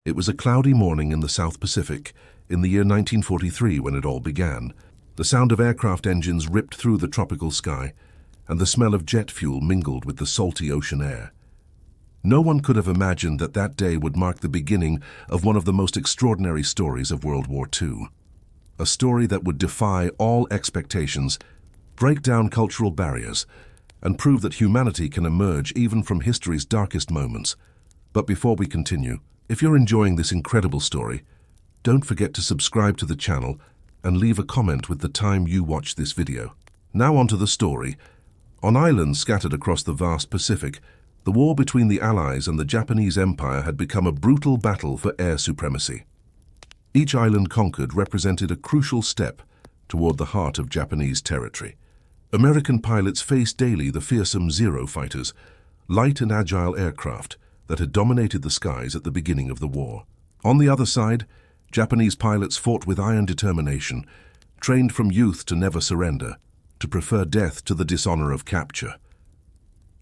It was a cloudy morning in the South Pacific in the year 1943 when it all began. The sound of aircraft engines ripped through the tropical sky, and the smell of jet fuel mingled with the salty ocean air. No one could have imagined that that day would mark the beginning of one of the most extraordinary stories of World War II. A story that would defy all expectations, break down cultural barriers, and prove that humanity can emerge even from history's darkest moments. But before we continue, if you're enjoying this incredible story, don't forget to subscribe to the channel and leave a comment with the time you watch this video. Now onto the story. On islands scattered across the vast Pacific, the war between the Allies and the Japanese Empire had become a brutal battle for air supremacy. Each island conquered represented a crucial step toward the heart of Japanese territory. American pilots faced daily the fearsome Zero fighters, light and agile aircraft that had dominated the skies at the beginning of the war. On the other side, Japanese pilots fought with iron determination, trained from youth to never surrender, to prefer death to the dishonor of capture.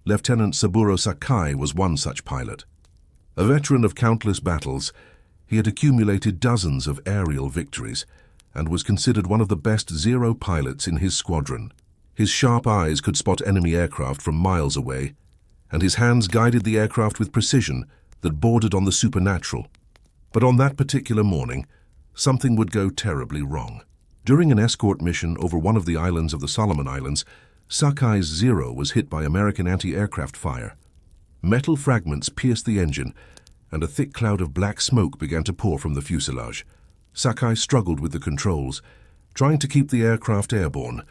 Lieutenant Saburo Sakai was one such pilot. A veteran of countless battles, he had accumulated dozens of aerial victories and was considered one of the best Zero pilots in his squadron. His sharp eyes could spot enemy aircraft from miles away, and his hands guided the aircraft with precision that bordered on the supernatural. But on that particular morning, something would go terribly wrong. During an escort mission over one of the islands of the Solomon Islands, Sakai's Zero was hit by American anti-aircraft fire. Metal fragments pierced the engine, and a thick cloud of black smoke began to pour from the fuselage. Sakai struggled with the controls, trying to keep the aircraft airborne,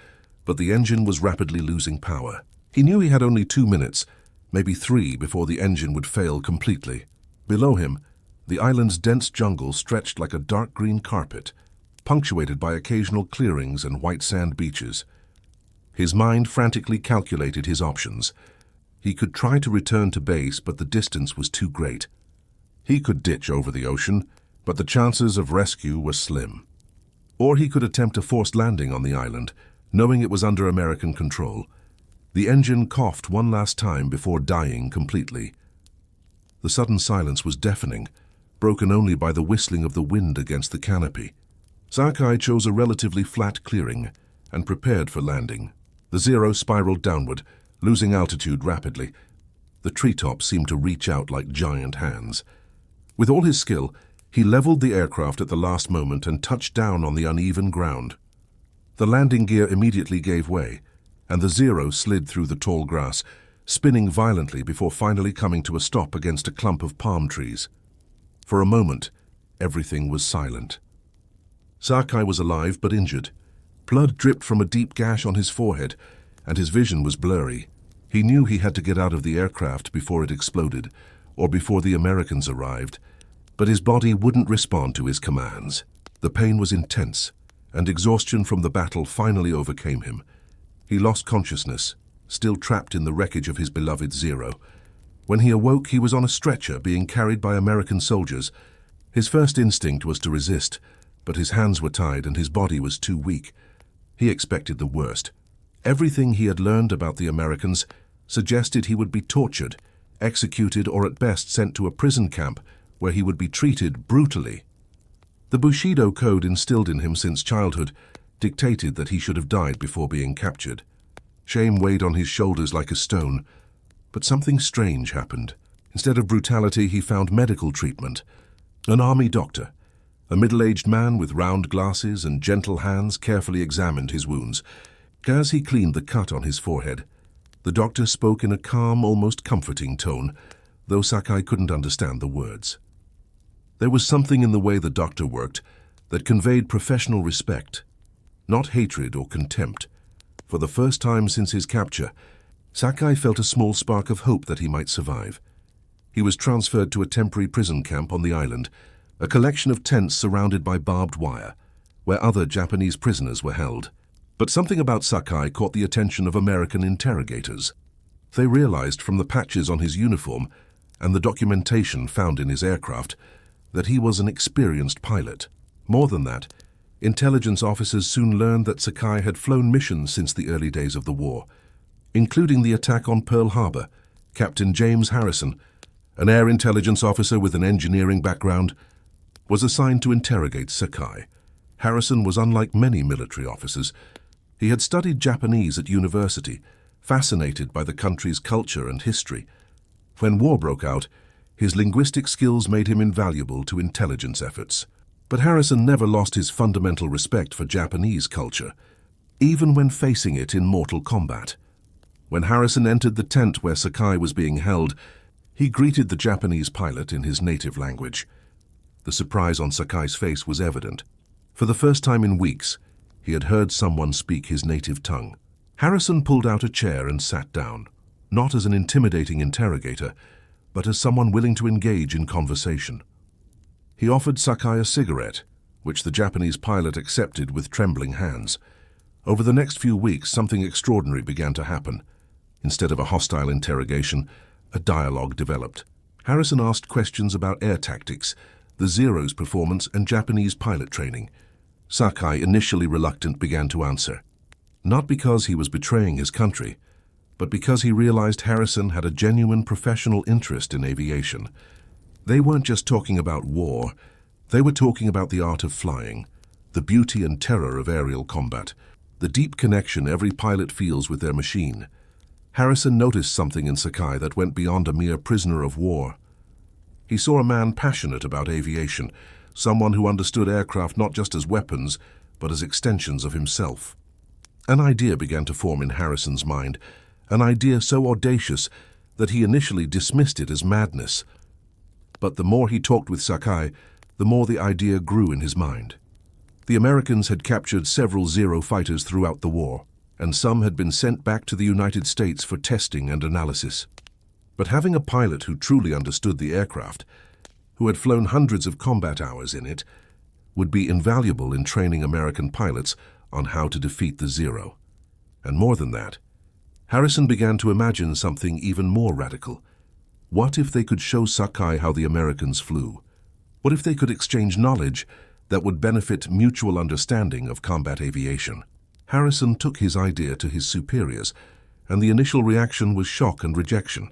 but the engine was rapidly losing power. He knew he had only 2 minutes, maybe 3, before the engine would fail completely. Below him, the island's dense jungle stretched like a dark green carpet, punctuated by occasional clearings and white sand beaches. His mind frantically calculated his options. He could try to return to base, but the distance was too great. He could ditch over the ocean, but the chances of rescue were slim. Or he could attempt a forced landing on the island, knowing it was under American control. The engine coughed one last time before dying completely. The sudden silence was deafening, broken only by the whistling of the wind against the canopy. Sakai chose a relatively flat clearing and prepared for landing. The Zero spiraled downward, losing altitude rapidly. The treetops seemed to reach out like giant hands. With all his skill, he leveled the aircraft at the last moment and touched down on the uneven ground. The landing gear immediately gave way, and the Zero slid through the tall grass, spinning violently before finally coming to a stop against a clump of palm trees. For a moment, everything was silent. Sakai was alive but injured. Blood dripped from a deep gash on his forehead, and his vision was blurry. He knew he had to get out of the aircraft before it exploded, or before the Americans arrived, but his body wouldn't respond to his commands. The pain was intense, and exhaustion from the battle finally overcame him. He lost consciousness, still trapped in the wreckage of his beloved Zero. When he awoke, he was on a stretcher being carried by American soldiers. His first instinct was to resist, but his hands were tied and his body was too weak. He expected the worst. Everything he had learned about the Americans suggested he would be tortured, executed, or at best sent to a prison camp where he would be treated brutally. The Bushido code instilled in him since childhood dictated that he should have died before being captured. Shame weighed on his shoulders like a stone, but something strange happened. Instead of brutality, he found medical treatment. An army doctor, a middle-aged man with round glasses and gentle hands, carefully examined his wounds. As he cleaned the cut on his forehead, the doctor spoke in a calm, almost comforting tone, though Sakai couldn't understand the words. There was something in the way the doctor worked that conveyed professional respect, not hatred or contempt. For the first time since his capture, Sakai felt a small spark of hope that he might survive. He was transferred to a temporary prison camp on the island, a collection of tents surrounded by barbed wire, where other Japanese prisoners were held. But something about Sakai caught the attention of American interrogators. They realized from the patches on his uniform and the documentation found in his aircraft that he was an experienced pilot. More than that, intelligence officers soon learned that Sakai had flown missions since the early days of the war, including the attack on Pearl Harbor, Captain James Harrison, an air intelligence officer with an engineering background, was assigned to interrogate Sakai. Harrison was unlike many military officers. He had studied Japanese at university, fascinated by the country's culture and history. When war broke out, his linguistic skills made him invaluable to intelligence efforts. But Harrison never lost his fundamental respect for Japanese culture, even when facing it in mortal combat. When Harrison entered the tent where Sakai was being held, he greeted the Japanese pilot in his native language. The surprise on Sakai's face was evident. For the first time in weeks, he had heard someone speak his native tongue. Harrison pulled out a chair and sat down, not as an intimidating interrogator, but as someone willing to engage in conversation. He offered Sakai a cigarette, which the Japanese pilot accepted with trembling hands. Over the next few weeks, something extraordinary began to happen. Instead of a hostile interrogation, a dialogue developed. Harrison asked questions about air tactics, the Zero's performance, and Japanese pilot training. Sakai, initially reluctant, began to answer. Not because he was betraying his country, but because he realized Harrison had a genuine professional interest in aviation. They weren't just talking about war, they were talking about the art of flying, the beauty and terror of aerial combat, the deep connection every pilot feels with their machine. Harrison noticed something in Sakai that went beyond a mere prisoner of war. He saw a man passionate about aviation, someone who understood aircraft not just as weapons, but as extensions of himself. An idea began to form in Harrison's mind, an idea so audacious that he initially dismissed it as madness. But the more he talked with Sakai, the more the idea grew in his mind. The Americans had captured several Zero fighters throughout the war, and some had been sent back to the United States for testing and analysis. But having a pilot who truly understood the aircraft, who had flown hundreds of combat hours in it, would be invaluable in training American pilots on how to defeat the Zero. And more than that, Harrison began to imagine something even more radical. What if they could show Sakai how the Americans flew? What if they could exchange knowledge that would benefit mutual understanding of combat aviation? Harrison took his idea to his superiors, and the initial reaction was shock and rejection.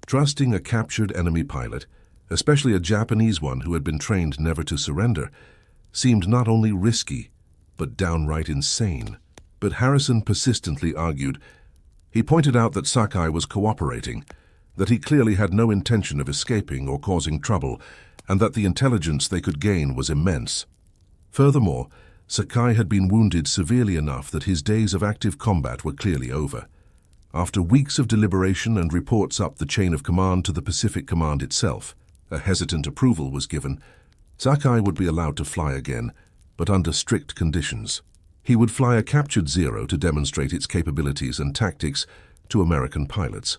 Trusting a captured enemy pilot, especially a Japanese one who had been trained never to surrender, seemed not only risky, but downright insane. But Harrison persistently argued. He pointed out that Sakai was cooperating, that he clearly had no intention of escaping or causing trouble, and that the intelligence they could gain was immense. Furthermore, Sakai had been wounded severely enough that his days of active combat were clearly over. After weeks of deliberation and reports up the chain of command to the Pacific Command itself, a hesitant approval was given. Sakai would be allowed to fly again, but under strict conditions. He would fly a captured Zero to demonstrate its capabilities and tactics to American pilots.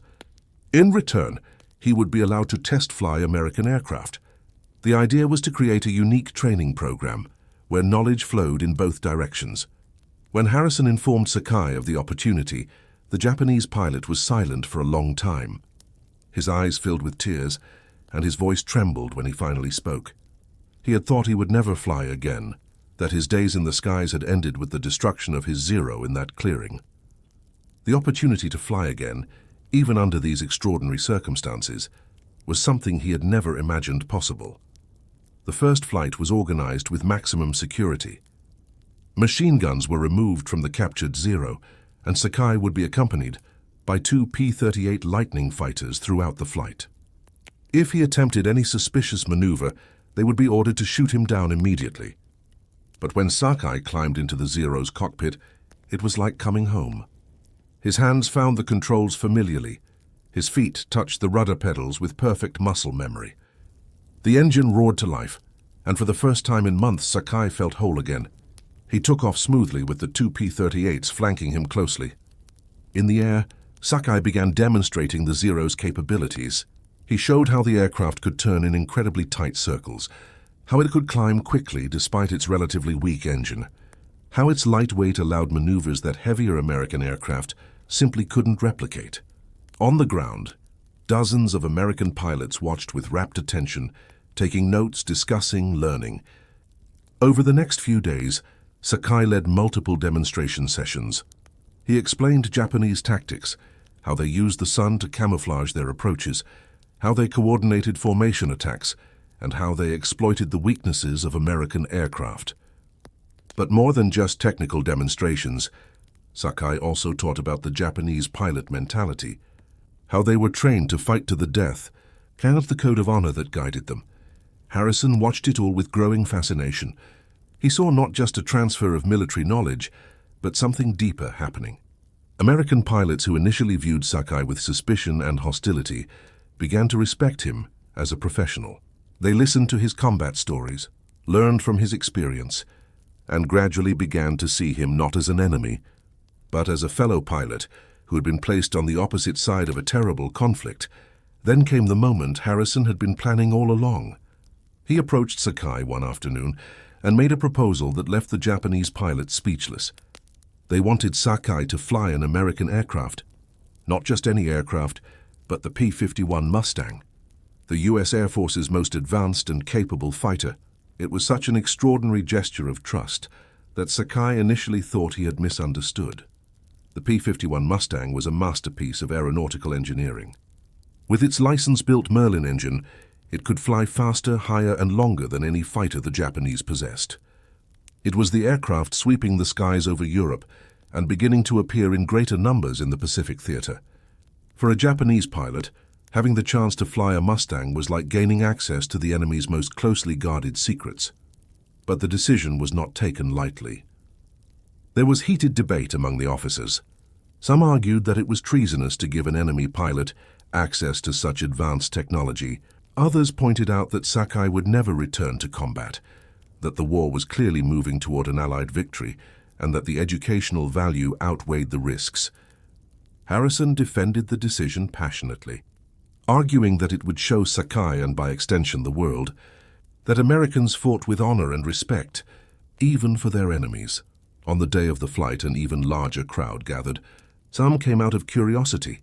In return, he would be allowed to test fly American aircraft. The idea was to create a unique training program where knowledge flowed in both directions. When Harrison informed Sakai of the opportunity, the Japanese pilot was silent for a long time. His eyes filled with tears, and his voice trembled when he finally spoke. He had thought he would never fly again, that his days in the skies had ended with the destruction of his Zero in that clearing. The opportunity to fly again, even under these extraordinary circumstances, was something he had never imagined possible. The first flight was organized with maximum security. Machine guns were removed from the captured Zero, and Sakai would be accompanied by 2 P-38 Lightning fighters throughout the flight. If he attempted any suspicious maneuver, they would be ordered to shoot him down immediately. But when Sakai climbed into the Zero's cockpit, it was like coming home. His hands found the controls familiarly. His feet touched the rudder pedals with perfect muscle memory. The engine roared to life, and for the first time in months Sakai felt whole again. He took off smoothly with the 2 P-38s flanking him closely. In the air, Sakai began demonstrating the Zero's capabilities. He showed how the aircraft could turn in incredibly tight circles, how it could climb quickly despite its relatively weak engine, how its lightweight allowed maneuvers that heavier American aircraft simply couldn't replicate. On the ground, dozens of American pilots watched with rapt attention, taking notes, discussing, learning. Over the next few days, Sakai led multiple demonstration sessions. He explained Japanese tactics, how they used the sun to camouflage their approaches, how they coordinated formation attacks, and how they exploited the weaknesses of American aircraft. But more than just technical demonstrations, Sakai also taught about the Japanese pilot mentality, how they were trained to fight to the death, kind of the code of honor that guided them. Harrison watched it all with growing fascination. He saw not just a transfer of military knowledge, but something deeper happening. American pilots who initially viewed Sakai with suspicion and hostility began to respect him as a professional. They listened to his combat stories, learned from his experience, and gradually began to see him not as an enemy, but as a fellow pilot who had been placed on the opposite side of a terrible conflict. Then came the moment Harrison had been planning all along. He approached Sakai one afternoon and made a proposal that left the Japanese pilots speechless. They wanted Sakai to fly an American aircraft. Not just any aircraft, but the P-51 Mustang, the U.S. Air Force's most advanced and capable fighter. It was such an extraordinary gesture of trust that Sakai initially thought he had misunderstood. The P-51 Mustang was a masterpiece of aeronautical engineering. With its license-built Merlin engine, it could fly faster, higher, and longer than any fighter the Japanese possessed. It was the aircraft sweeping the skies over Europe and beginning to appear in greater numbers in the Pacific theater. For a Japanese pilot, having the chance to fly a Mustang was like gaining access to the enemy's most closely guarded secrets. But the decision was not taken lightly. There was heated debate among the officers. Some argued that it was treasonous to give an enemy pilot access to such advanced technology. Others pointed out that Sakai would never return to combat, that the war was clearly moving toward an Allied victory, and that the educational value outweighed the risks. Harrison defended the decision passionately, arguing that it would show Sakai, and by extension the world, that Americans fought with honor and respect, even for their enemies. On the day of the flight, an even larger crowd gathered. Some came out of curiosity,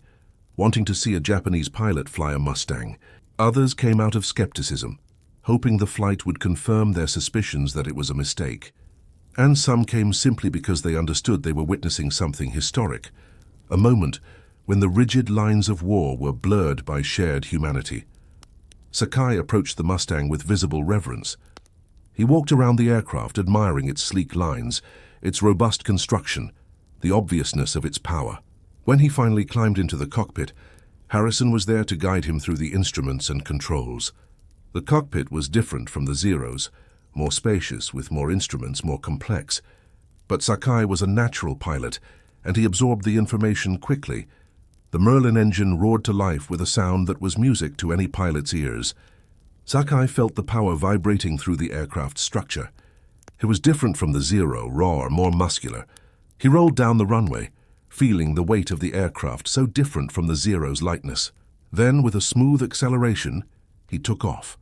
wanting to see a Japanese pilot fly a Mustang. Others came out of skepticism, hoping the flight would confirm their suspicions that it was a mistake. And some came simply because they understood they were witnessing something historic, a moment when the rigid lines of war were blurred by shared humanity. Sakai approached the Mustang with visible reverence. He walked around the aircraft, admiring its sleek lines, its robust construction, the obviousness of its power. When he finally climbed into the cockpit, Harrison was there to guide him through the instruments and controls. The cockpit was different from the Zero's, more spacious, with more instruments, more complex. But Sakai was a natural pilot, and he absorbed the information quickly. The Merlin engine roared to life with a sound that was music to any pilot's ears. Sakai felt the power vibrating through the aircraft's structure. It was different from the Zero, raw, more muscular. He rolled down the runway, feeling the weight of the aircraft so different from the Zero's lightness. Then, with a smooth acceleration, he took off.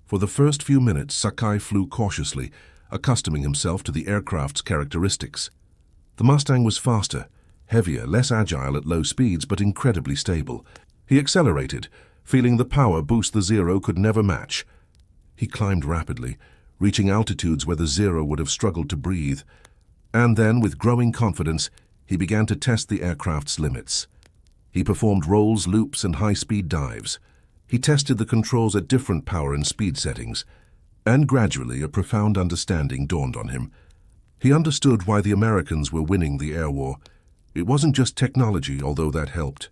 For the first few minutes, Sakai flew cautiously, accustoming himself to the aircraft's characteristics. The Mustang was faster, heavier, less agile at low speeds, but incredibly stable. He accelerated, feeling the power boost the Zero could never match. He climbed rapidly, reaching altitudes where the Zero would have struggled to breathe. And then, with growing confidence, he began to test the aircraft's limits. He performed rolls, loops, and high-speed dives. He tested the controls at different power and speed settings, and gradually a profound understanding dawned on him. He understood why the Americans were winning the air war. It wasn't just technology, although that helped.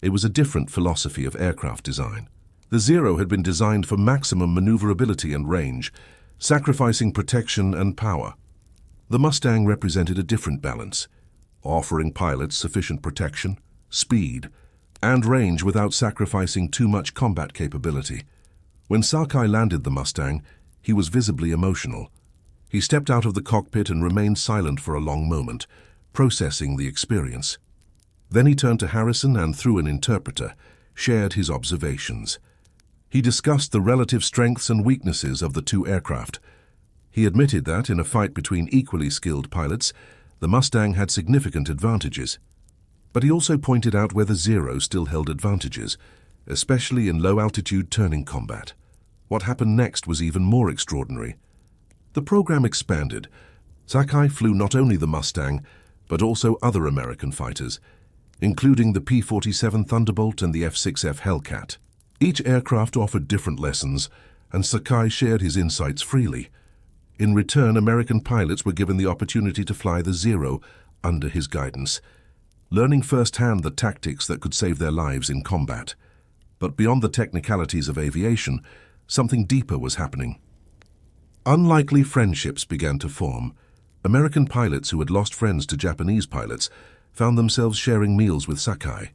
It was a different philosophy of aircraft design. The Zero had been designed for maximum maneuverability and range, sacrificing protection and power. The Mustang represented a different balance, offering pilots sufficient protection, speed, and range without sacrificing too much combat capability. When Sakai landed the Mustang, he was visibly emotional. He stepped out of the cockpit and remained silent for a long moment, processing the experience. Then he turned to Harrison and, through an interpreter, shared his observations. He discussed the relative strengths and weaknesses of the two aircraft. He admitted that, in a fight between equally skilled pilots, the Mustang had significant advantages. But he also pointed out where the Zero still held advantages, especially in low-altitude turning combat. What happened next was even more extraordinary. The program expanded. Sakai flew not only the Mustang, but also other American fighters, including the P-47 Thunderbolt and the F-6F Hellcat. Each aircraft offered different lessons, and Sakai shared his insights freely. In return, American pilots were given the opportunity to fly the Zero under his guidance, learning firsthand the tactics that could save their lives in combat. But beyond the technicalities of aviation, something deeper was happening. Unlikely friendships began to form. American pilots who had lost friends to Japanese pilots found themselves sharing meals with Sakai,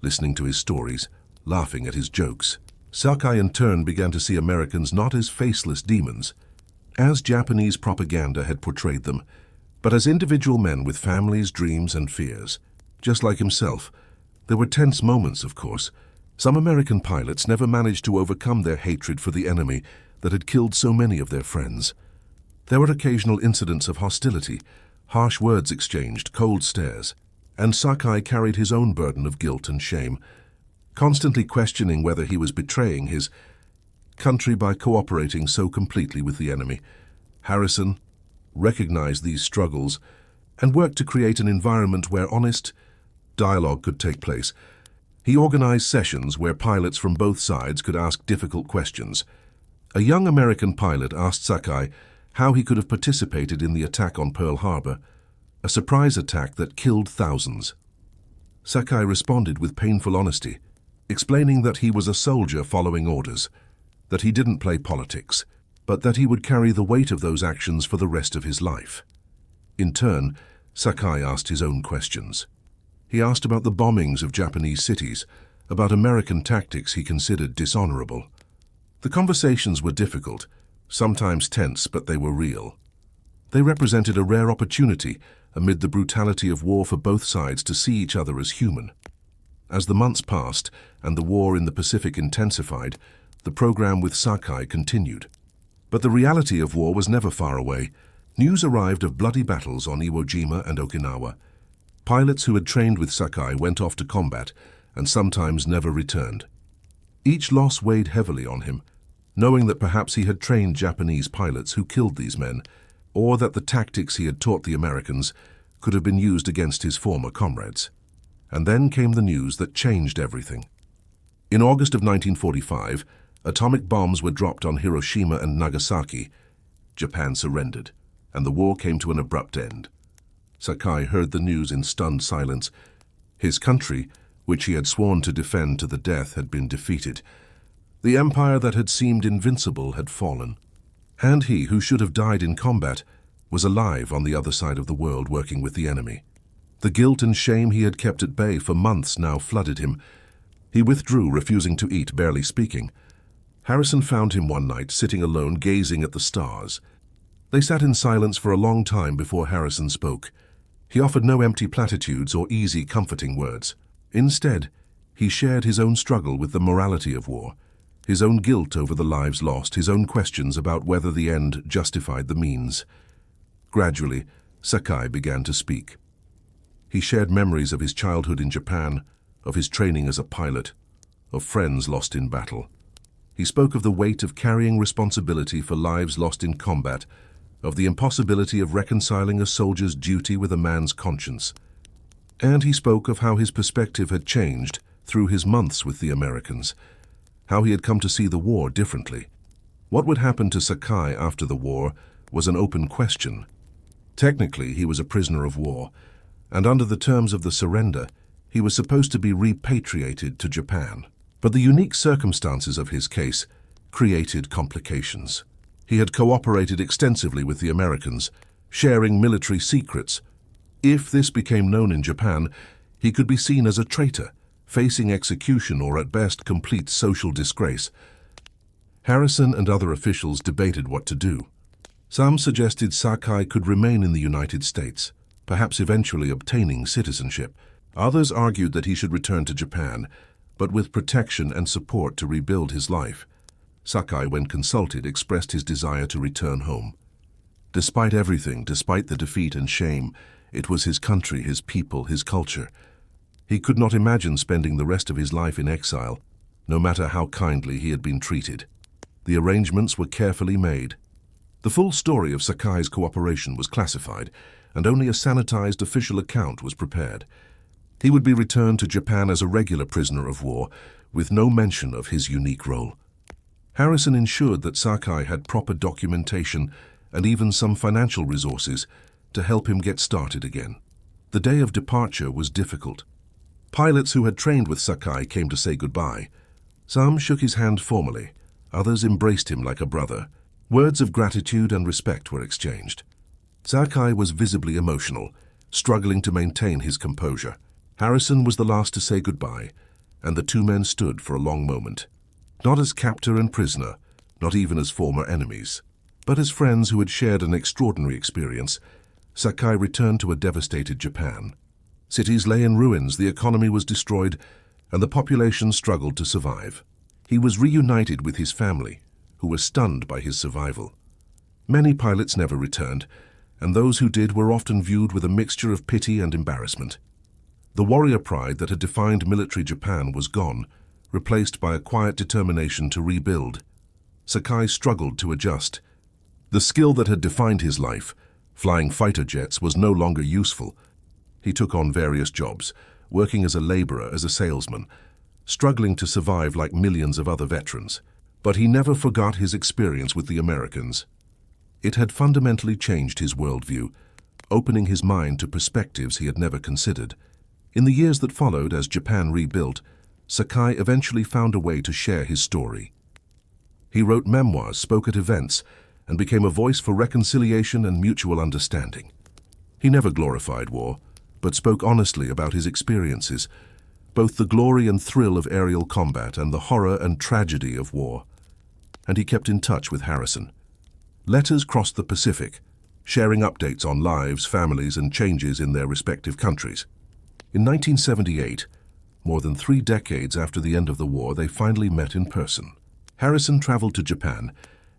listening to his stories, laughing at his jokes. Sakai in turn began to see Americans not as faceless demons, as Japanese propaganda had portrayed them, but as individual men with families, dreams, and fears. Just like himself, there were tense moments, of course. Some American pilots never managed to overcome their hatred for the enemy that had killed so many of their friends. There were occasional incidents of hostility, harsh words exchanged, cold stares, and Sakai carried his own burden of guilt and shame, constantly questioning whether he was betraying his country by cooperating so completely with the enemy. Harrison recognized these struggles and worked to create an environment where honest dialogue could take place. He organized sessions where pilots from both sides could ask difficult questions. A young American pilot asked Sakai how he could have participated in the attack on Pearl Harbor, a surprise attack that killed thousands. Sakai responded with painful honesty, explaining that he was a soldier following orders, that he didn't play politics, but that he would carry the weight of those actions for the rest of his life. In turn, Sakai asked his own questions. He asked about the bombings of Japanese cities, about American tactics he considered dishonorable. The conversations were difficult, sometimes tense, but they were real. They represented a rare opportunity amid the brutality of war for both sides to see each other as human. As the months passed and the war in the Pacific intensified, the program with Sakai continued. But the reality of war was never far away. News arrived of bloody battles on Iwo Jima and Okinawa. Pilots who had trained with Sakai went off to combat and sometimes never returned. Each loss weighed heavily on him, knowing that perhaps he had trained Japanese pilots who killed these men, or that the tactics he had taught the Americans could have been used against his former comrades. And then came the news that changed everything. In August of 1945, atomic bombs were dropped on Hiroshima and Nagasaki. Japan surrendered, and the war came to an abrupt end. Sakai heard the news in stunned silence. His country, which he had sworn to defend to the death, had been defeated. The empire that had seemed invincible had fallen. And he, who should have died in combat, was alive on the other side of the world working with the enemy. The guilt and shame he had kept at bay for months now flooded him. He withdrew, refusing to eat, barely speaking. Harrison found him one night, sitting alone, gazing at the stars. They sat in silence for a long time before Harrison spoke. He offered no empty platitudes or easy, comforting words. Instead, he shared his own struggle with the morality of war, his own guilt over the lives lost, his own questions about whether the end justified the means. Gradually, Sakai began to speak. He shared memories of his childhood in Japan, of his training as a pilot, of friends lost in battle. He spoke of the weight of carrying responsibility for lives lost in combat, of the impossibility of reconciling a soldier's duty with a man's conscience. And he spoke of how his perspective had changed through his months with the Americans, how he had come to see the war differently. What would happen to Sakai after the war was an open question. Technically, he was a prisoner of war, and under the terms of the surrender, he was supposed to be repatriated to Japan. But the unique circumstances of his case created complications. He had cooperated extensively with the Americans, sharing military secrets. If this became known in Japan, he could be seen as a traitor, facing execution or at best complete social disgrace. Harrison and other officials debated what to do. Some suggested Sakai could remain in the United States, perhaps eventually obtaining citizenship. Others argued that he should return to Japan, but with protection and support to rebuild his life. Sakai, when consulted, expressed his desire to return home. Despite everything, despite the defeat and shame, it was his country, his people, his culture. He could not imagine spending the rest of his life in exile, no matter how kindly he had been treated. The arrangements were carefully made. The full story of Sakai's cooperation was classified, and only a sanitized official account was prepared. He would be returned to Japan as a regular prisoner of war, with no mention of his unique role. Harrison ensured that Sakai had proper documentation and even some financial resources to help him get started again. The day of departure was difficult. Pilots who had trained with Sakai came to say goodbye. Some shook his hand formally, others embraced him like a brother. Words of gratitude and respect were exchanged. Sakai was visibly emotional, struggling to maintain his composure. Harrison was the last to say goodbye, and the two men stood for a long moment. Not as captor and prisoner, not even as former enemies, but as friends who had shared an extraordinary experience. Sakai returned to a devastated Japan. Cities lay in ruins, the economy was destroyed, and the population struggled to survive. He was reunited with his family, who were stunned by his survival. Many pilots never returned, and those who did were often viewed with a mixture of pity and embarrassment. The warrior pride that had defined military Japan was gone, replaced by a quiet determination to rebuild. Sakai struggled to adjust. The skill that had defined his life, flying fighter jets, was no longer useful. He took on various jobs, working as a laborer, as a salesman, struggling to survive like millions of other veterans. But he never forgot his experience with the Americans. It had fundamentally changed his worldview, opening his mind to perspectives he had never considered. In the years that followed, as Japan rebuilt, Sakai eventually found a way to share his story. He wrote memoirs, spoke at events, and became a voice for reconciliation and mutual understanding. He never glorified war, but spoke honestly about his experiences, both the glory and thrill of aerial combat and the horror and tragedy of war. And he kept in touch with Harrison. Letters crossed the Pacific, sharing updates on lives, families, and changes in their respective countries. In 1978, more than 3 decades after the end of the war, they finally met in person. Harrison traveled to Japan,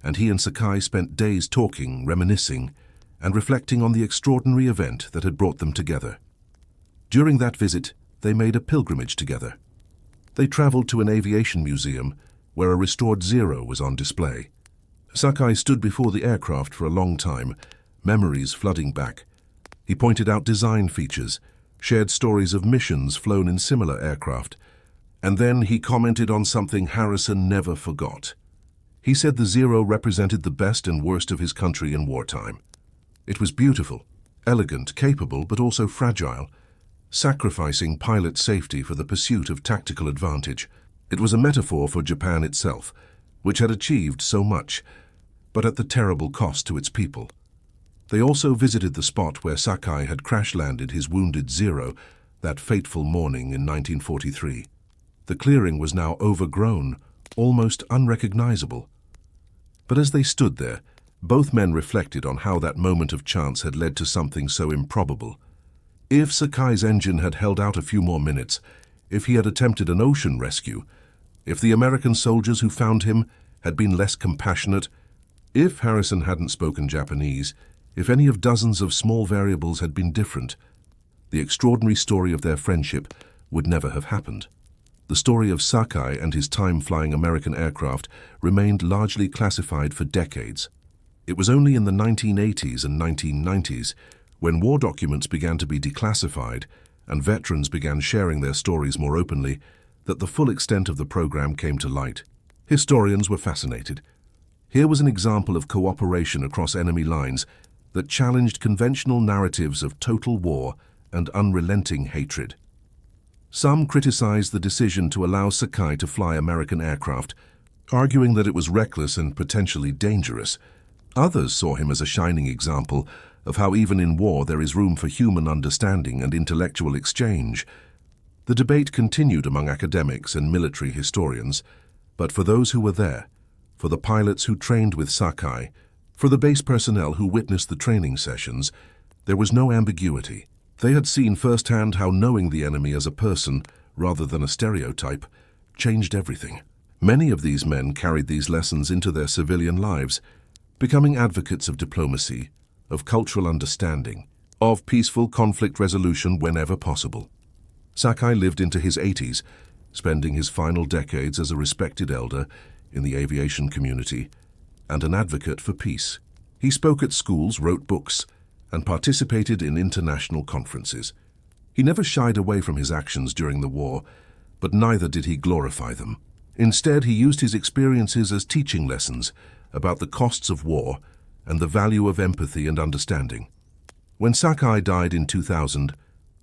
and he and Sakai spent days talking, reminiscing, and reflecting on the extraordinary event that had brought them together. During that visit, they made a pilgrimage together. They traveled to an aviation museum where a restored Zero was on display. Sakai stood before the aircraft for a long time, memories flooding back. He pointed out design features, shared stories of missions flown in similar aircraft, and then he commented on something Harrison never forgot. He said the Zero represented the best and worst of his country in wartime. It was beautiful, elegant, capable, but also fragile, sacrificing pilot safety for the pursuit of tactical advantage. It was a metaphor for Japan itself, which had achieved so much, but at the terrible cost to its people. They also visited the spot where Sakai had crash-landed his wounded Zero that fateful morning in 1943. The clearing was now overgrown, almost unrecognizable. But as they stood there, both men reflected on how that moment of chance had led to something so improbable. If Sakai's engine had held out a few more minutes, if he had attempted an ocean rescue, if the American soldiers who found him had been less compassionate, if Harrison hadn't spoken Japanese, if any of dozens of small variables had been different, the extraordinary story of their friendship would never have happened. The story of Sakai and his time flying American aircraft remained largely classified for decades. It was only in the 1980s and 1990s, when war documents began to be declassified and veterans began sharing their stories more openly, that the full extent of the program came to light. Historians were fascinated. Here was an example of cooperation across enemy lines that challenged conventional narratives of total war and unrelenting hatred. Some criticized the decision to allow Sakai to fly American aircraft, arguing that it was reckless and potentially dangerous. Others saw him as a shining example of how even in war there is room for human understanding and intellectual exchange. The debate continued among academics and military historians, but for those who were there, for the pilots who trained with Sakai, for the base personnel who witnessed the training sessions, there was no ambiguity. They had seen firsthand how knowing the enemy as a person, rather than a stereotype, changed everything. Many of these men carried these lessons into their civilian lives, becoming advocates of diplomacy, of cultural understanding, of peaceful conflict resolution whenever possible. Sakai lived into his 80s, spending his final decades as a respected elder in the aviation community and an advocate for peace. He spoke at schools, wrote books, and participated in international conferences. He never shied away from his actions during the war, but neither did he glorify them. Instead, he used his experiences as teaching lessons about the costs of war and the value of empathy and understanding. When Sakai died in 2000,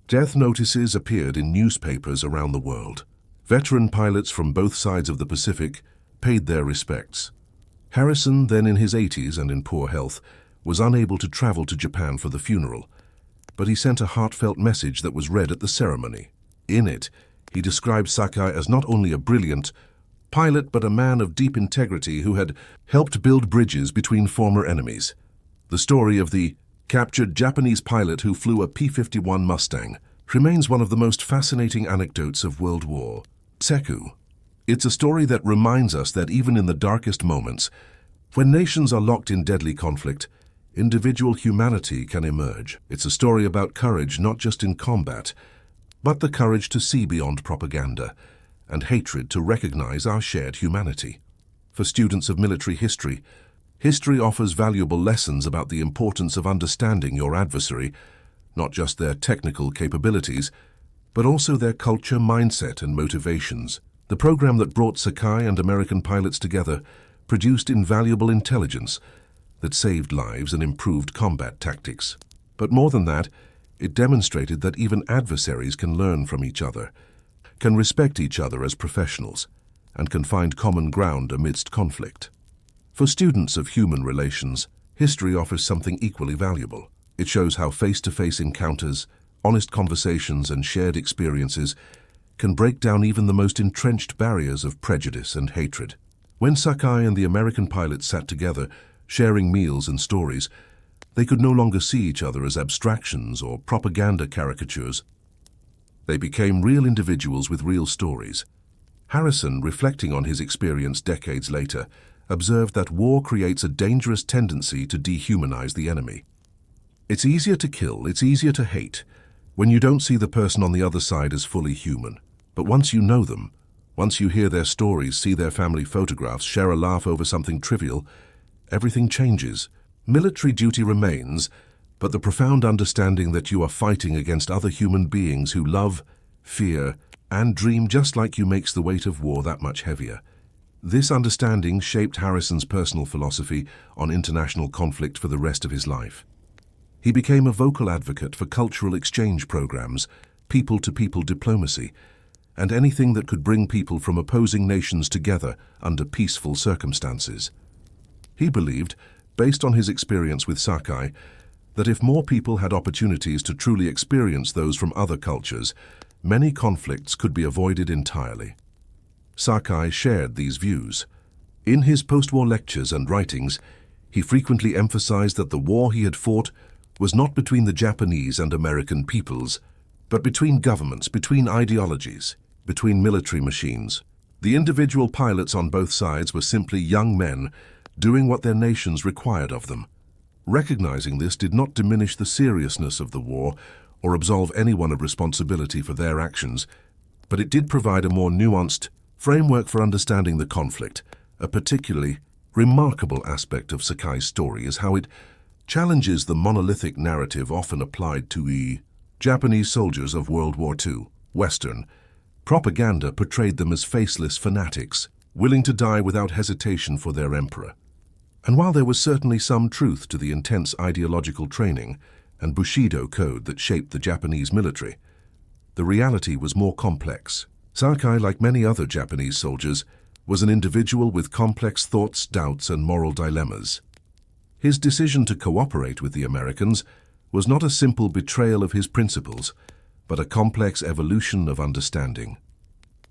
death notices appeared in newspapers around the world. Veteran pilots from both sides of the Pacific paid their respects. Harrison, then in his 80s and in poor health, was unable to travel to Japan for the funeral, but he sent a heartfelt message that was read at the ceremony. In it, he described Sakai as not only a brilliant pilot but a man of deep integrity who had helped build bridges between former enemies. The story of the captured Japanese pilot who flew a P-51 Mustang remains one of the most fascinating anecdotes of World War II. It's a story that reminds us that even in the darkest moments, when nations are locked in deadly conflict, individual humanity can emerge. It's a story about courage not just in combat, but the courage to see beyond propaganda and hatred to recognize our shared humanity. For students of military history, history offers valuable lessons about the importance of understanding your adversary, not just their technical capabilities, but also their culture, mindset, and motivations. The program that brought Sakai and American pilots together produced invaluable intelligence that saved lives and improved combat tactics. But more than that, it demonstrated that even adversaries can learn from each other, can respect each other as professionals, and can find common ground amidst conflict. For students of human relations, history offers something equally valuable. It shows how face-to-face encounters, honest conversations, and shared experiences can break down even the most entrenched barriers of prejudice and hatred. When Sakai and the American pilots sat together, sharing meals and stories, they could no longer see each other as abstractions or propaganda caricatures. They became real individuals with real stories. Harrison, reflecting on his experience decades later, observed that war creates a dangerous tendency to dehumanize the enemy. It's easier to kill, it's easier to hate, when you don't see the person on the other side as fully human. But once you know them, once you hear their stories, see their family photographs, share a laugh over something trivial, everything changes. Military duty remains, but the profound understanding that you are fighting against other human beings who love, fear, and dream just like you makes the weight of war that much heavier. This understanding shaped Harrison's personal philosophy on international conflict for the rest of his life. He became a vocal advocate for cultural exchange programs, people-to-people diplomacy, and anything that could bring people from opposing nations together under peaceful circumstances. He believed, based on his experience with Sakai, that if more people had opportunities to truly experience those from other cultures, many conflicts could be avoided entirely. Sakai shared these views. In his post-war lectures and writings, he frequently emphasized that the war he had fought was not between the Japanese and American peoples, but between governments, between ideologies, between military machines. The individual pilots on both sides were simply young men doing what their nations required of them. Recognizing this did not diminish the seriousness of the war or absolve anyone of responsibility for their actions, but it did provide a more nuanced framework for understanding the conflict. A particularly remarkable aspect of Sakai's story is how it challenges the monolithic narrative often applied to the Japanese soldiers of World War II. Western propaganda portrayed them as faceless fanatics, willing to die without hesitation for their emperor. And while there was certainly some truth to the intense ideological training and Bushido code that shaped the Japanese military, the reality was more complex. Sakai, like many other Japanese soldiers, was an individual with complex thoughts, doubts, and moral dilemmas. His decision to cooperate with the Americans was not a simple betrayal of his principles, but a complex evolution of understanding.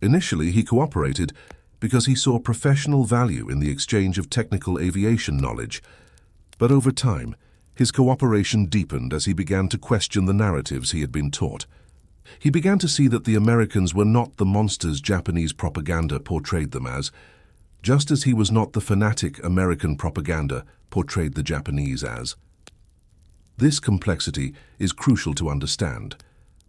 Initially, he cooperated because he saw professional value in the exchange of technical aviation knowledge, but over time, his cooperation deepened as he began to question the narratives he had been taught. He began to see that the Americans were not the monsters Japanese propaganda portrayed them as, just as he was not the fanatic American propaganda portrayed the Japanese as. This complexity is crucial to understand.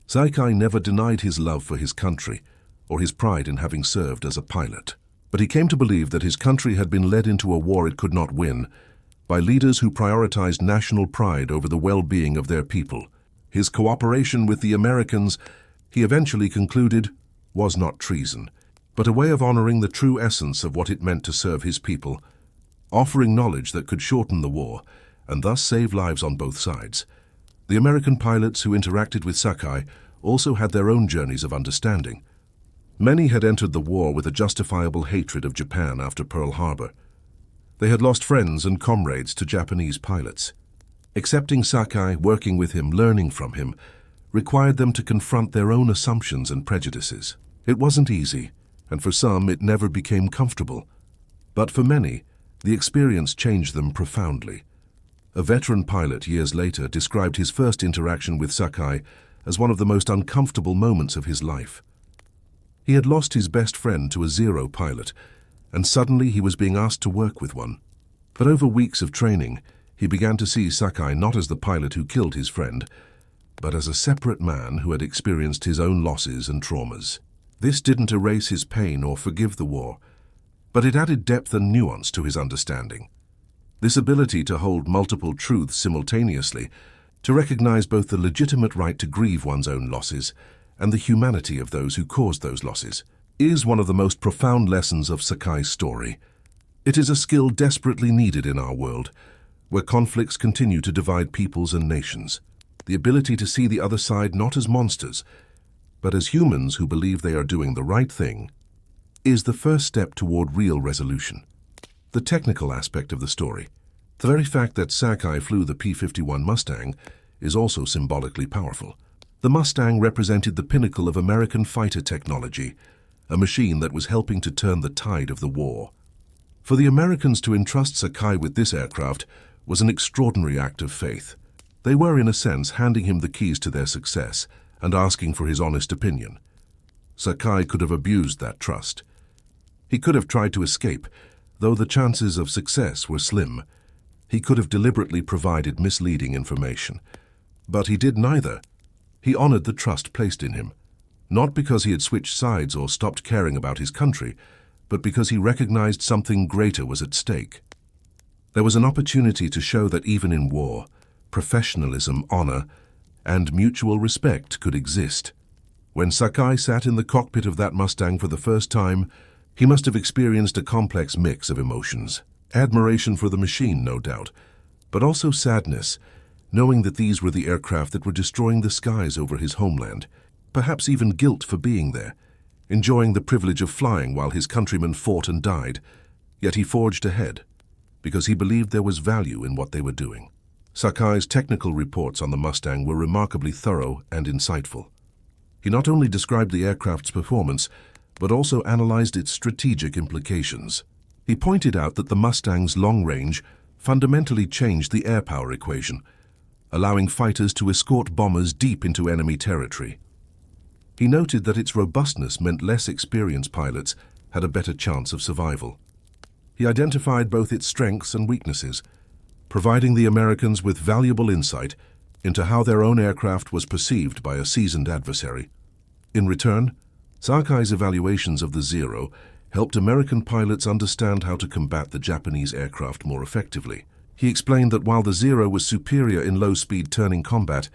Sakai never denied his love for his country or his pride in having served as a pilot, but he came to believe that his country had been led into a war it could not win by leaders who prioritized national pride over the well-being of their people. His cooperation with the Americans, he eventually concluded, was not treason, but a way of honoring the true essence of what it meant to serve his people, offering knowledge that could shorten the war and thus save lives on both sides. The American pilots who interacted with Sakai also had their own journeys of understanding. Many had entered the war with a justifiable hatred of Japan after Pearl Harbor. They had lost friends and comrades to Japanese pilots. Accepting Sakai, working with him, learning from him, required them to confront their own assumptions and prejudices. It wasn't easy, and for some it never became comfortable. But for many, the experience changed them profoundly. A veteran pilot years later described his first interaction with Sakai as one of the most uncomfortable moments of his life. He had lost his best friend to a Zero pilot, and suddenly he was being asked to work with one. But over weeks of training, he began to see Sakai not as the pilot who killed his friend, but as a separate man who had experienced his own losses and traumas. This didn't erase his pain or forgive the war, but it added depth and nuance to his understanding. This ability to hold multiple truths simultaneously, to recognize both the legitimate right to grieve one's own losses and the humanity of those who caused those losses, is one of the most profound lessons of Sakai's story. It is a skill desperately needed in our world, where conflicts continue to divide peoples and nations. The ability to see the other side not as monsters, but as humans who believe they are doing the right thing, is the first step toward real resolution. The technical aspect of the story. The very fact that Sakai flew the P-51 Mustang is also symbolically powerful. The Mustang represented the pinnacle of American fighter technology, a machine that was helping to turn the tide of the war. For the Americans to entrust Sakai with this aircraft was an extraordinary act of faith. They were, in a sense, handing him the keys to their success and asking for his honest opinion. Sakai could have abused that trust. He could have tried to escape, though the chances of success were slim. He could have deliberately provided misleading information. But he did neither. He honored the trust placed in him, not because he had switched sides or stopped caring about his country, but because he recognized something greater was at stake. There was an opportunity to show that even in war, professionalism, honor, and mutual respect could exist. When Sakai sat in the cockpit of that Mustang for the first time, he must have experienced a complex mix of emotions. Admiration for the machine, no doubt, but also sadness, knowing that these were the aircraft that were destroying the skies over his homeland. Perhaps even guilt for being there, enjoying the privilege of flying while his countrymen fought and died. Yet he forged ahead, because he believed there was value in what they were doing. Sakai's technical reports on the Mustang were remarkably thorough and insightful. He not only described the aircraft's performance, but also analyzed its strategic implications. He pointed out that the Mustang's long range fundamentally changed the air power equation, allowing fighters to escort bombers deep into enemy territory. He noted that its robustness meant less experienced pilots had a better chance of survival. He identified both its strengths and weaknesses, providing the Americans with valuable insight into how their own aircraft was perceived by a seasoned adversary. In return, Sakai's evaluations of the Zero helped American pilots understand how to combat the Japanese aircraft more effectively. He explained that while the Zero was superior in low-speed turning combat,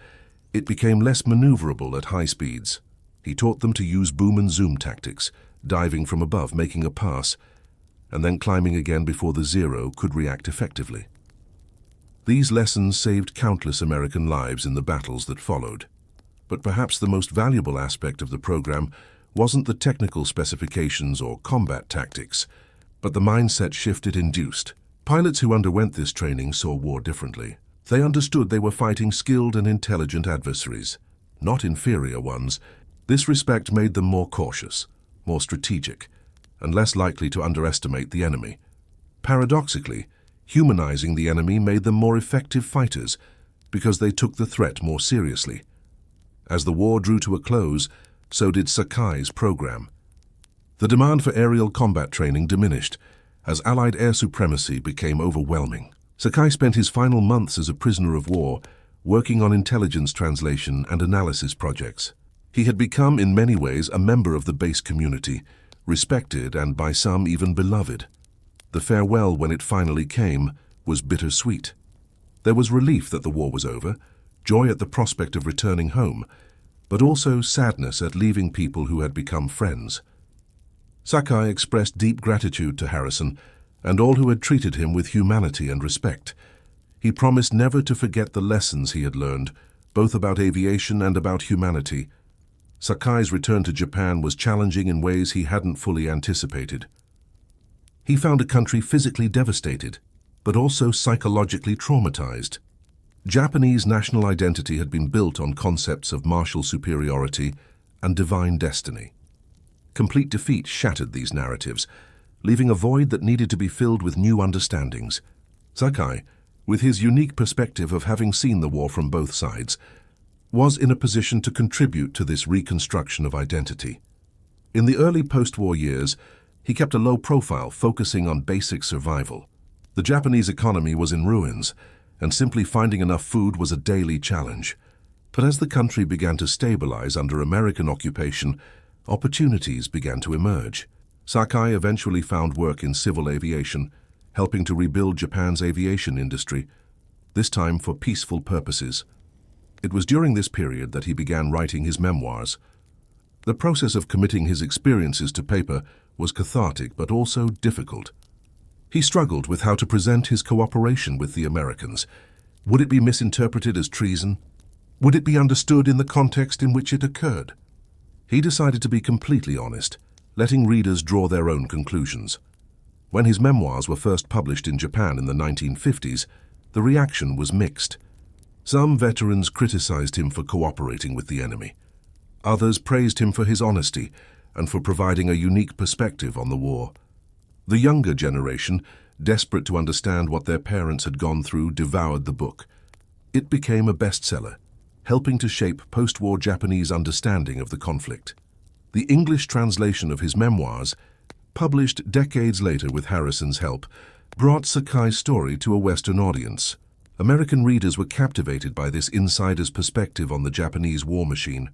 it became less maneuverable at high speeds. He taught them to use boom and zoom tactics, diving from above, making a pass, and then climbing again before the Zero could react effectively. These lessons saved countless American lives in the battles that followed. But perhaps the most valuable aspect of the program wasn't the technical specifications or combat tactics, but the mindset shift it induced. Pilots who underwent this training saw war differently. They understood they were fighting skilled and intelligent adversaries, not inferior ones. This respect made them more cautious, more strategic, and less likely to underestimate the enemy. Paradoxically, humanizing the enemy made them more effective fighters because they took the threat more seriously. As the war drew to a close, so did Sakai's program. The demand for aerial combat training diminished as Allied air supremacy became overwhelming. Sakai spent his final months as a prisoner of war working on intelligence translation and analysis projects. He had become in many ways a member of the base community, respected and by some even beloved. The farewell, when it finally came, was bittersweet. There was relief that the war was over, joy at the prospect of returning home, but also sadness at leaving people who had become friends. Sakai expressed deep gratitude to Harrison and all who had treated him with humanity and respect. He promised never to forget the lessons he had learned, both about aviation and about humanity. Sakai's return to Japan was challenging in ways he hadn't fully anticipated. He found a country physically devastated, but also psychologically traumatized. Japanese national identity had been built on concepts of martial superiority and divine destiny. Complete defeat shattered these narratives, leaving a void that needed to be filled with new understandings. Sakai, with his unique perspective of having seen the war from both sides, was in a position to contribute to this reconstruction of identity. In the early post-war years, he kept a low profile, focusing on basic survival. The Japanese economy was in ruins, and simply finding enough food was a daily challenge. But as the country began to stabilize under American occupation, opportunities began to emerge. Sakai eventually found work in civil aviation, helping to rebuild Japan's aviation industry, this time for peaceful purposes. It was during this period that he began writing his memoirs. The process of committing his experiences to paper was cathartic but also difficult. He struggled with how to present his cooperation with the Americans. Would it be misinterpreted as treason? Would it be understood in the context in which it occurred? He decided to be completely honest, letting readers draw their own conclusions. When his memoirs were first published in Japan in the 1950s, the reaction was mixed. Some veterans criticized him for cooperating with the enemy. Others praised him for his honesty and for providing a unique perspective on the war. The younger generation, desperate to understand what their parents had gone through, devoured the book. It became a bestseller, helping to shape post-war Japanese understanding of the conflict. The English translation of his memoirs, published decades later with Harrison's help, brought Sakai's story to a Western audience. American readers were captivated by this insider's perspective on the Japanese war machine,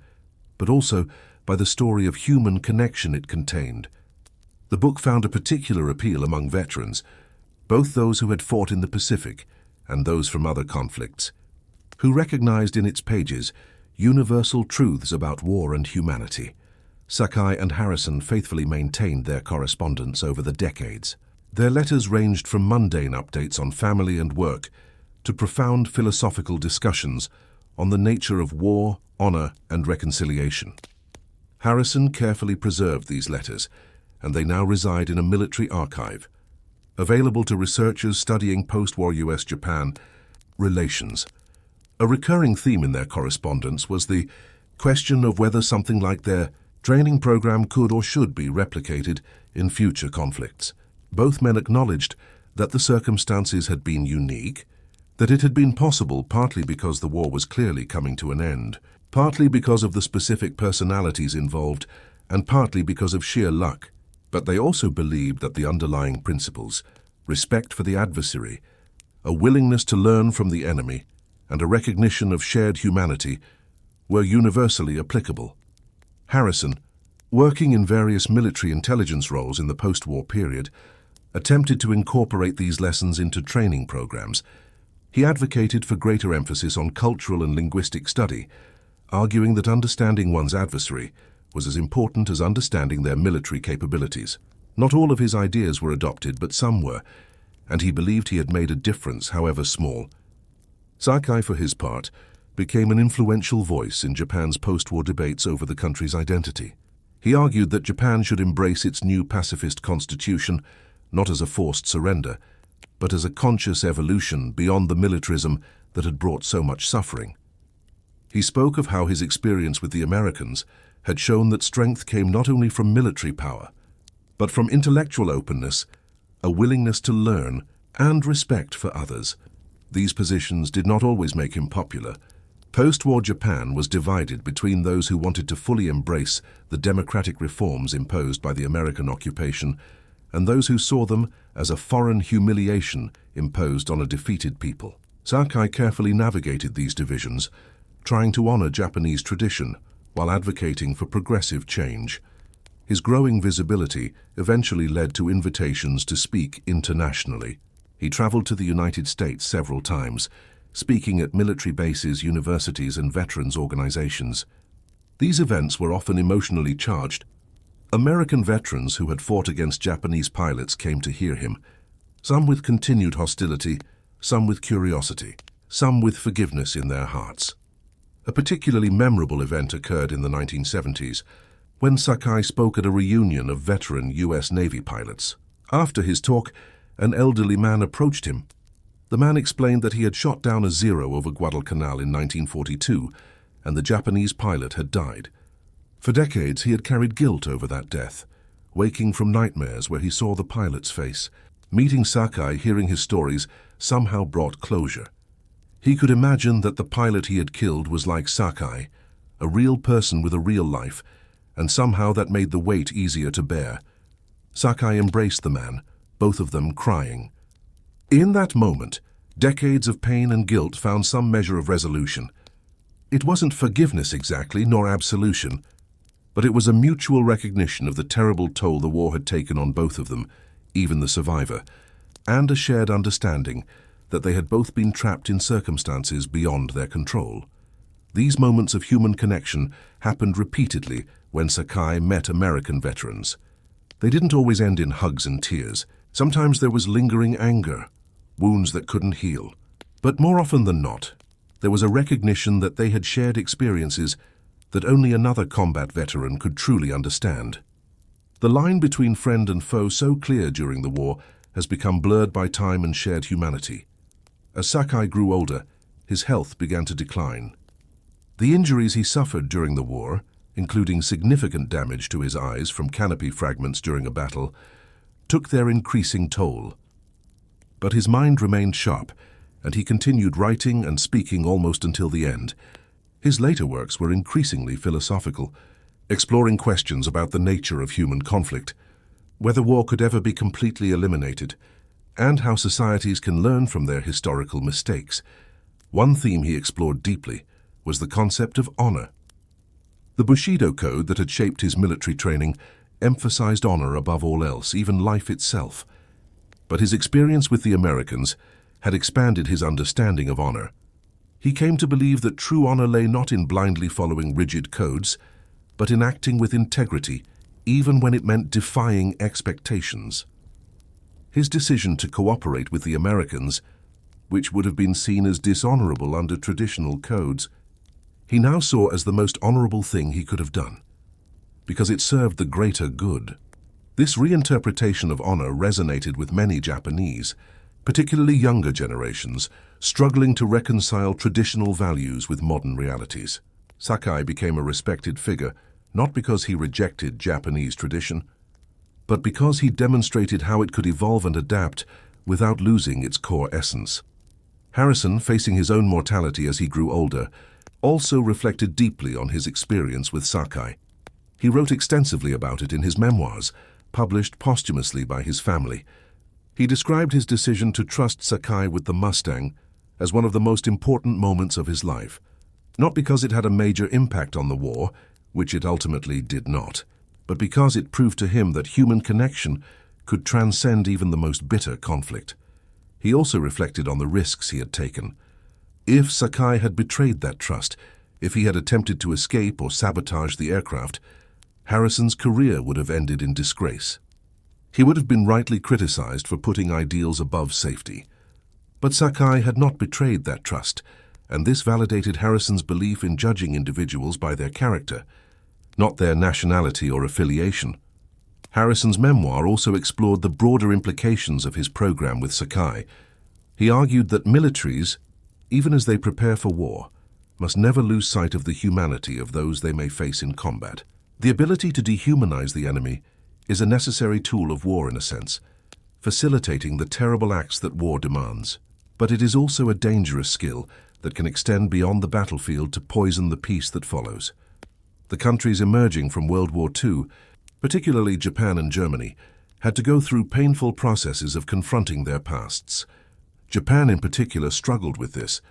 but also by the story of human connection it contained. The book found a particular appeal among veterans, both those who had fought in the Pacific and those from other conflicts, who recognized in its pages universal truths about war and humanity. Sakai and Harrison faithfully maintained their correspondence over the decades. Their letters ranged from mundane updates on family and work to profound philosophical discussions on the nature of war, honor, and reconciliation. Harrison carefully preserved these letters, and they now reside in a military archive, available to researchers studying post-war U.S.-Japan relations. A recurring theme in their correspondence was the question of whether something like their training program could or should be replicated in future conflicts. Both men acknowledged that the circumstances had been unique, that it had been possible partly because the war was clearly coming to an end, partly because of the specific personalities involved, and partly because of sheer luck. But they also believed that the underlying principles, respect for the adversary, a willingness to learn from the enemy, and a recognition of shared humanity, were universally applicable. Harrison, working in various military intelligence roles in the post-war period, attempted to incorporate these lessons into training programs. He advocated for greater emphasis on cultural and linguistic study, arguing that understanding one's adversary was as important as understanding their military capabilities. Not all of his ideas were adopted, but some were, and he believed he had made a difference, however small. Sakai, for his part, became an influential voice in Japan's post-war debates over the country's identity. He argued that Japan should embrace its new pacifist constitution, not as a forced surrender, but as a conscious evolution beyond the militarism that had brought so much suffering. He spoke of how his experience with the Americans had shown that strength came not only from military power, but from intellectual openness, a willingness to learn, and respect for others. These positions did not always make him popular. Post-war Japan was divided between those who wanted to fully embrace the democratic reforms imposed by the American occupation and those who saw them as a foreign humiliation imposed on a defeated people. Sakai carefully navigated these divisions, trying to honor Japanese tradition while advocating for progressive change. His growing visibility eventually led to invitations to speak internationally. He traveled to the United States several times, speaking at military bases, universities, and veterans organizations. These events were often emotionally charged. American veterans who had fought against Japanese pilots came to hear him, some with continued hostility, some with curiosity, some with forgiveness in their hearts. A particularly memorable event occurred in the 1970s, when Sakai spoke at a reunion of veteran U.S. Navy pilots. After his talk, an elderly man approached him. The man explained that he had shot down a Zero over Guadalcanal in 1942, and the Japanese pilot had died. For decades, he had carried guilt over that death, waking from nightmares where he saw the pilot's face. Meeting Sakai, hearing his stories, somehow brought closure. He could imagine that the pilot he had killed was like Sakai, a real person with a real life, and somehow that made the weight easier to bear. Sakai embraced the man, both of them crying. In that moment, decades of pain and guilt found some measure of resolution. It wasn't forgiveness exactly, nor absolution, but it was a mutual recognition of the terrible toll the war had taken on both of them, even the survivor, and a shared understanding that they had both been trapped in circumstances beyond their control. These moments of human connection happened repeatedly when Sakai met American veterans. They didn't always end in hugs and tears. Sometimes there was lingering anger, wounds that couldn't heal. But more often than not, there was a recognition that they had shared experiences that only another combat veteran could truly understand. The line between friend and foe, so clear during the war, has become blurred by time and shared humanity. As Sakai grew older, his health began to decline. The injuries he suffered during the war, including significant damage to his eyes from canopy fragments during a battle, took their increasing toll. But his mind remained sharp, and he continued writing and speaking almost until the end. His later works were increasingly philosophical, exploring questions about the nature of human conflict, whether war could ever be completely eliminated, and how societies can learn from their historical mistakes. One theme he explored deeply was the concept of honor. The Bushido code that had shaped his military training emphasized honor above all else, even life itself. But his experience with the Americans had expanded his understanding of honor. He came to believe that true honor lay not in blindly following rigid codes, but in acting with integrity, even when it meant defying expectations. His decision to cooperate with the Americans, which would have been seen as dishonorable under traditional codes, he now saw as the most honorable thing he could have done, because it served the greater good. This reinterpretation of honor resonated with many Japanese, particularly younger generations, struggling to reconcile traditional values with modern realities. Sakai became a respected figure, not because he rejected Japanese tradition, but because he demonstrated how it could evolve and adapt without losing its core essence. Harrison, facing his own mortality as he grew older, also reflected deeply on his experience with Sakai. He wrote extensively about it in his memoirs, published posthumously by his family. He described his decision to trust Sakai with the Mustang as one of the most important moments of his life, not because it had a major impact on the war, which it ultimately did not, but because it proved to him that human connection could transcend even the most bitter conflict. He also reflected on the risks he had taken. If Sakai had betrayed that trust, if he had attempted to escape or sabotage the aircraft, Harrison's career would have ended in disgrace. He would have been rightly criticized for putting ideals above safety. But Sakai had not betrayed that trust, and this validated Harrison's belief in judging individuals by their character, not their nationality or affiliation. Harrison's memoir also explored the broader implications of his program with Sakai. He argued that militaries, even as they prepare for war, must never lose sight of the humanity of those they may face in combat. The ability to dehumanize the enemy is a necessary tool of war in a sense, facilitating the terrible acts that war demands. But it is also a dangerous skill that can extend beyond the battlefield to poison the peace that follows. The countries emerging from World War II, particularly Japan and Germany, had to go through painful processes of confronting their pasts. Japan in particular struggled with this.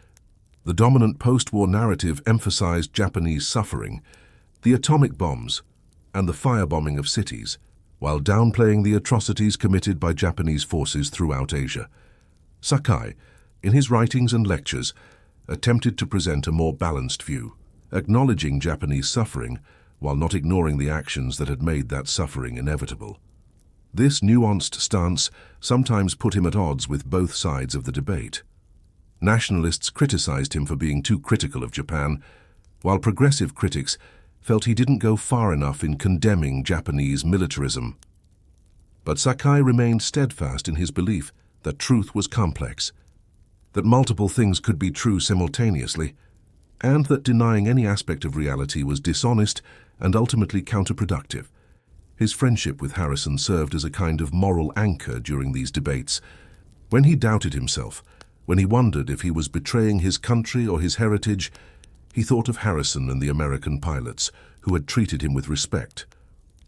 The dominant post-war narrative emphasized Japanese suffering, the atomic bombs, and the firebombing of cities, while downplaying the atrocities committed by Japanese forces throughout Asia. Sakai, in his writings and lectures, attempted to present a more balanced view. acknowledging Japanese suffering while not ignoring the actions that had made that suffering inevitable. This nuanced stance sometimes put him at odds with both sides of the debate. Nationalists criticized him for being too critical of Japan, while progressive critics felt he didn't go far enough in condemning Japanese militarism. But Sakai remained steadfast in his belief that truth was complex, that multiple things could be true simultaneously, and that denying any aspect of reality was dishonest and ultimately counterproductive. His friendship with Harrison served as a kind of moral anchor during these debates. When he doubted himself, when he wondered if he was betraying his country or his heritage, he thought of Harrison and the American pilots who had treated him with respect.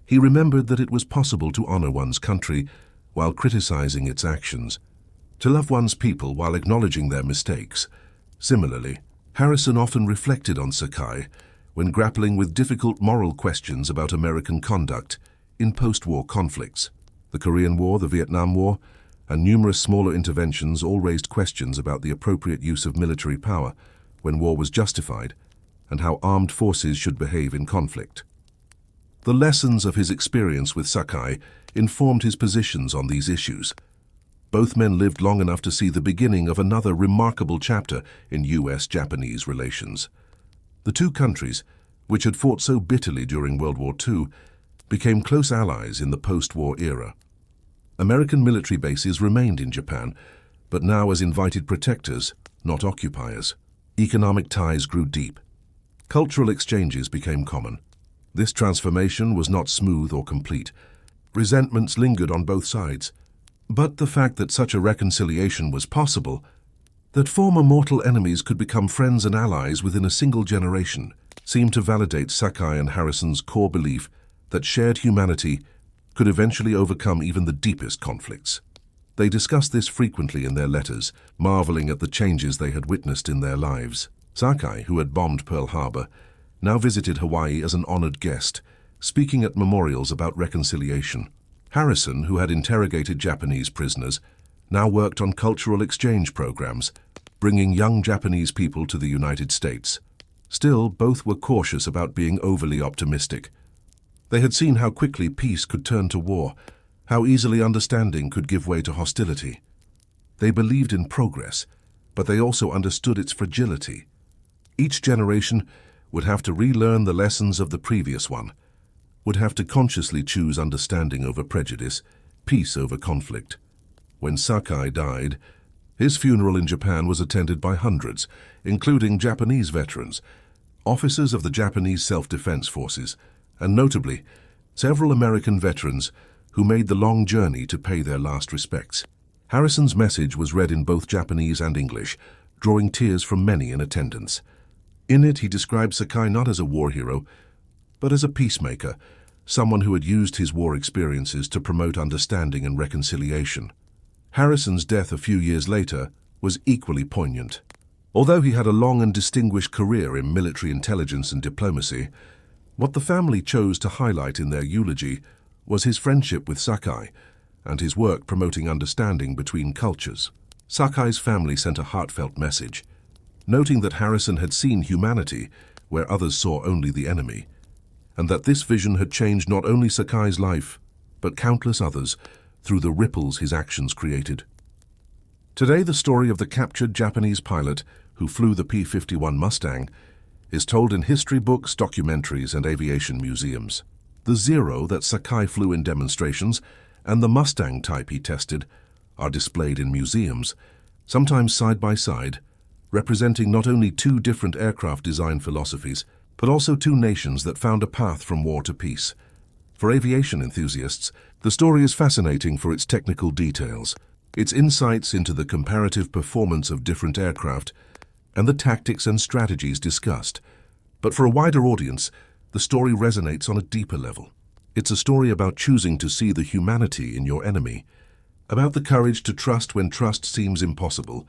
He remembered that it was possible to honor one's country while criticizing its actions, to love one's people while acknowledging their mistakes. Similarly, Harrison often reflected on Sakai when grappling with difficult moral questions about American conduct in post-war conflicts. The Korean War, the Vietnam War, and numerous smaller interventions all raised questions about the appropriate use of military power when war was justified and how armed forces should behave in conflict. The lessons of his experience with Sakai informed his positions on these issues. Both men lived long enough to see the beginning of another remarkable chapter in US-Japanese relations. The two countries, which had fought so bitterly during World War II, became close allies in the post-war era. American military bases remained in Japan, but now as invited protectors, not occupiers. Economic ties grew deep. Cultural exchanges became common. This transformation was not smooth or complete. Resentments lingered on both sides. But the fact that such a reconciliation was possible, that former mortal enemies could become friends and allies within a single generation, seemed to validate Sakai and Harrison's core belief that shared humanity could eventually overcome even the deepest conflicts. They discussed this frequently in their letters, marveling at the changes they had witnessed in their lives. Sakai, who had bombed Pearl Harbor, now visited Hawaii as an honored guest, speaking at memorials about reconciliation. Harrison, who had interrogated Japanese prisoners, now worked on cultural exchange programs, bringing young Japanese people to the United States. Still, both were cautious about being overly optimistic. They had seen how quickly peace could turn to war, how easily understanding could give way to hostility. They believed in progress, but they also understood its fragility. Each generation would have to relearn the lessons of the previous one, would have to consciously choose understanding over prejudice, peace over conflict. When Sakai died, his funeral in Japan was attended by hundreds, including Japanese veterans, officers of the Japanese self-defense forces, and notably, several American veterans who made the long journey to pay their last respects. Harrison's message was read in both Japanese and English, drawing tears from many in attendance. In it, he described Sakai not as a war hero, but as a peacemaker, someone who had used his war experiences to promote understanding and reconciliation. Harrison's death a few years later was equally poignant. Although he had a long and distinguished career in military intelligence and diplomacy, what the family chose to highlight in their eulogy was his friendship with Sakai and his work promoting understanding between cultures. Sakai's family sent a heartfelt message, noting that Harrison had seen humanity where others saw only the enemy, and that this vision had changed not only Sakai's life, but countless others through the ripples his actions created. Today, the story of the captured Japanese pilot who flew the P-51 Mustang is told in history books, documentaries, and aviation museums. The Zero that Sakai flew in demonstrations and the Mustang type he tested are displayed in museums, sometimes side by side, representing not only two different aircraft design philosophies, but also two nations that found a path from war to peace. For aviation enthusiasts, the story is fascinating for its technical details, its insights into the comparative performance of different aircraft, and the tactics and strategies discussed. But for a wider audience, the story resonates on a deeper level. It's a story about choosing to see the humanity in your enemy, about the courage to trust when trust seems impossible,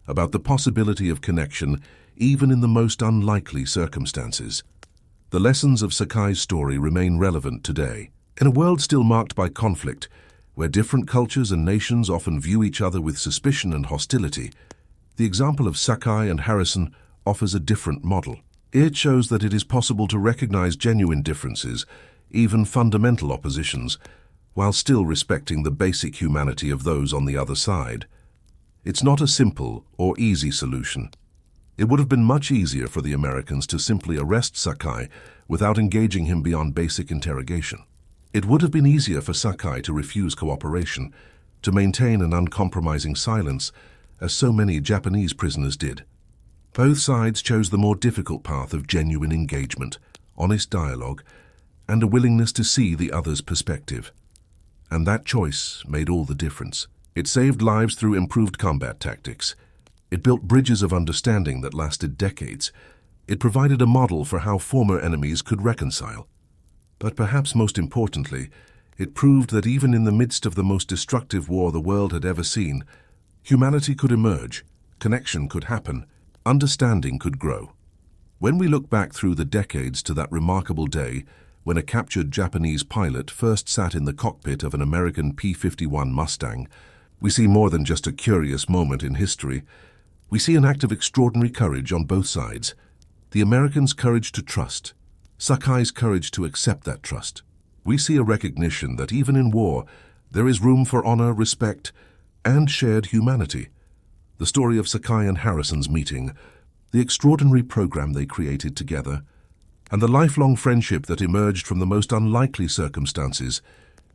about the possibility of connection even in the most unlikely circumstances. The lessons of Sakai's story remain relevant today. In a world still marked by conflict, where different cultures and nations often view each other with suspicion and hostility, the example of Sakai and Harrison offers a different model. It shows that it is possible to recognize genuine differences, even fundamental oppositions, while still respecting the basic humanity of those on the other side. It's not a simple or easy solution. It would have been much easier for the Americans to simply arrest Sakai without engaging him beyond basic interrogation. It would have been easier for Sakai to refuse cooperation, to maintain an uncompromising silence, as so many Japanese prisoners did. Both sides chose the more difficult path of genuine engagement, honest dialogue, and a willingness to see the other's perspective. And that choice made all the difference. It saved lives through improved combat tactics. It built bridges of understanding that lasted decades. It provided a model for how former enemies could reconcile. But perhaps most importantly, it proved that even in the midst of the most destructive war the world had ever seen, humanity could emerge, connection could happen, understanding could grow. When we look back through the decades to that remarkable day when a captured Japanese pilot first sat in the cockpit of an American P-51 Mustang, we see more than just a curious moment in history. We see an act of extraordinary courage on both sides. The Americans' courage to trust, Sakai's courage to accept that trust. We see a recognition that even in war, there is room for honor, respect, and shared humanity. The story of Sakai and Harrison's meeting, the extraordinary program they created together, and the lifelong friendship that emerged from the most unlikely circumstances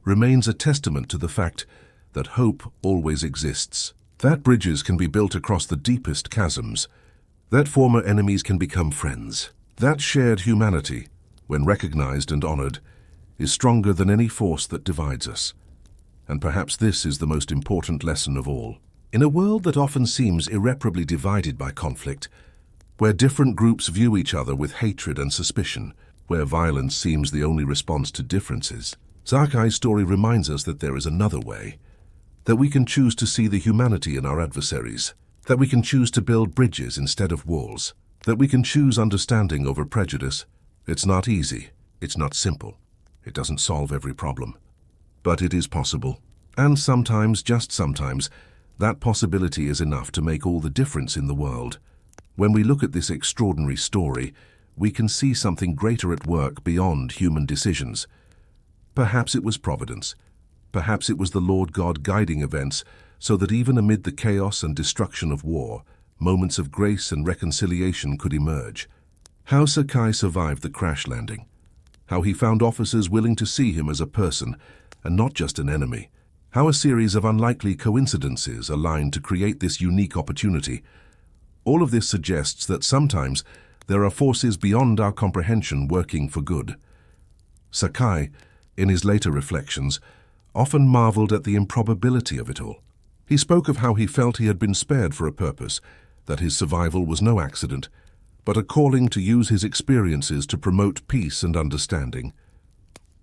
remains a testament to the fact that hope always exists, that bridges can be built across the deepest chasms, that former enemies can become friends, that shared humanity, when recognized and honored, is stronger than any force that divides us. And perhaps this is the most important lesson of all. In a world that often seems irreparably divided by conflict, where different groups view each other with hatred and suspicion, where violence seems the only response to differences, Sakai's story reminds us that there is another way, that we can choose to see the humanity in our adversaries, that we can choose to build bridges instead of walls, that we can choose understanding over prejudice. It's not easy, it's not simple, it doesn't solve every problem, but it is possible. And sometimes, just sometimes, that possibility is enough to make all the difference in the world. When we look at this extraordinary story, we can see something greater at work beyond human decisions. Perhaps it was providence. Perhaps it was the Lord God guiding events so that even amid the chaos and destruction of war, moments of grace and reconciliation could emerge. How Sakai survived the crash landing. How he found officers willing to see him as a person and not just an enemy. How a series of unlikely coincidences aligned to create this unique opportunity. All of this suggests that sometimes there are forces beyond our comprehension working for good. Sakai, in his later reflections, often marveled at the improbability of it all. He spoke of how he felt he had been spared for a purpose, that his survival was no accident, but a calling to use his experiences to promote peace and understanding.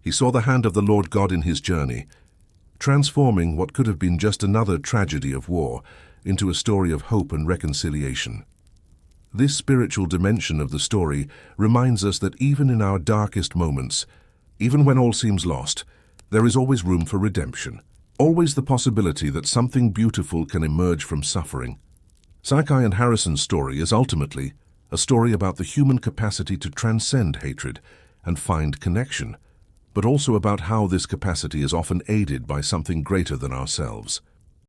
He saw the hand of the Lord God in his journey, transforming what could have been just another tragedy of war into a story of hope and reconciliation. This spiritual dimension of the story reminds us that even in our darkest moments, even when all seems lost, there is always room for redemption, always the possibility that something beautiful can emerge from suffering. Sakai and Harrison's story is ultimately a story about the human capacity to transcend hatred and find connection, but also about how this capacity is often aided by something greater than ourselves.